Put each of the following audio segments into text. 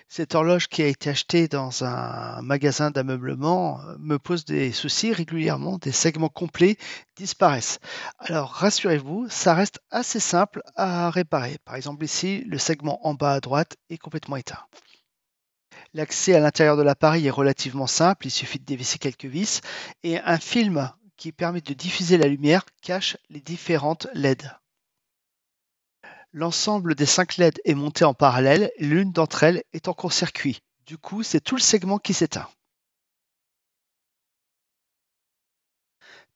Cette horloge qui a été achetée dans un magasin d'ameublement me pose des soucis régulièrement, des segments complets disparaissent. Alors rassurez-vous, ça reste assez simple à réparer. Par exemple ici, le segment en bas à droite est complètement éteint. L'accès à l'intérieur de l'appareil est relativement simple, il suffit de dévisser quelques vis et un film qui permet de diffuser la lumière cache les différentes LED. L'ensemble des 5 LED est monté en parallèle, l'une d'entre elles est en court-circuit. Du coup, c'est tout le segment qui s'éteint.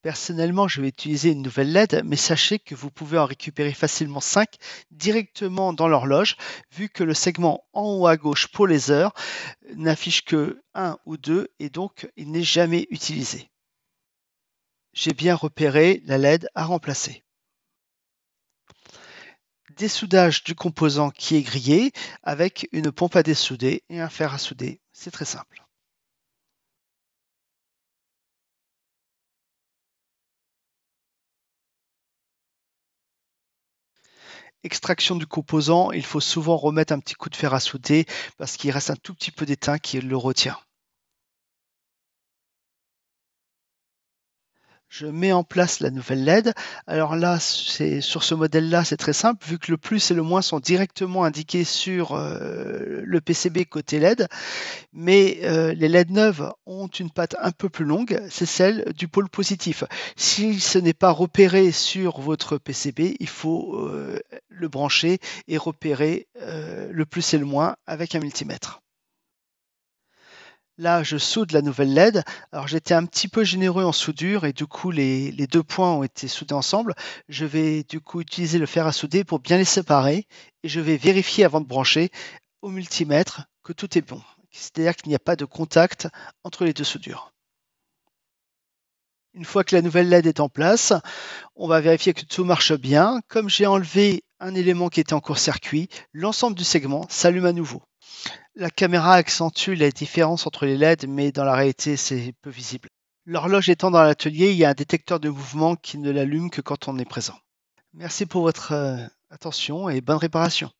Personnellement, je vais utiliser une nouvelle LED, mais sachez que vous pouvez en récupérer facilement 5 directement dans l'horloge, vu que le segment en haut à gauche pour les heures n'affiche que 1 ou 2 et donc il n'est jamais utilisé. J'ai bien repéré la LED à remplacer. Dessoudage du composant qui est grillé avec une pompe à dessouder et un fer à souder. C'est très simple. Extraction du composant, il faut souvent remettre un petit coup de fer à souder parce qu'il reste un tout petit peu d'étain qui le retient. Je mets en place la nouvelle LED. Alors là, c'est sur ce modèle-là, c'est très simple, vu que le plus et le moins sont directement indiqués sur le PCB côté LED, mais les LED neuves ont une patte un peu plus longue, c'est celle du pôle positif. Si ce n'est pas repéré sur votre PCB, il faut le brancher et repérer le plus et le moins avec un multimètre. Là, je soude la nouvelle LED. Alors, j'étais un petit peu généreux en soudure et du coup, les 2 points ont été soudés ensemble. Je vais du coup utiliser le fer à souder pour bien les séparer et je vais vérifier avant de brancher au multimètre que tout est bon. C'est-à-dire qu'il n'y a pas de contact entre les 2 soudures. Une fois que la nouvelle LED est en place, on va vérifier que tout marche bien. Comme j'ai enlevé un élément qui était en court-circuit, l'ensemble du segment s'allume à nouveau. La caméra accentue les différences entre les LED, mais dans la réalité, c'est peu visible. L'horloge étant dans l'atelier, il y a un détecteur de mouvement qui ne l'allume que quand on est présent. Merci pour votre attention et bonne réparation.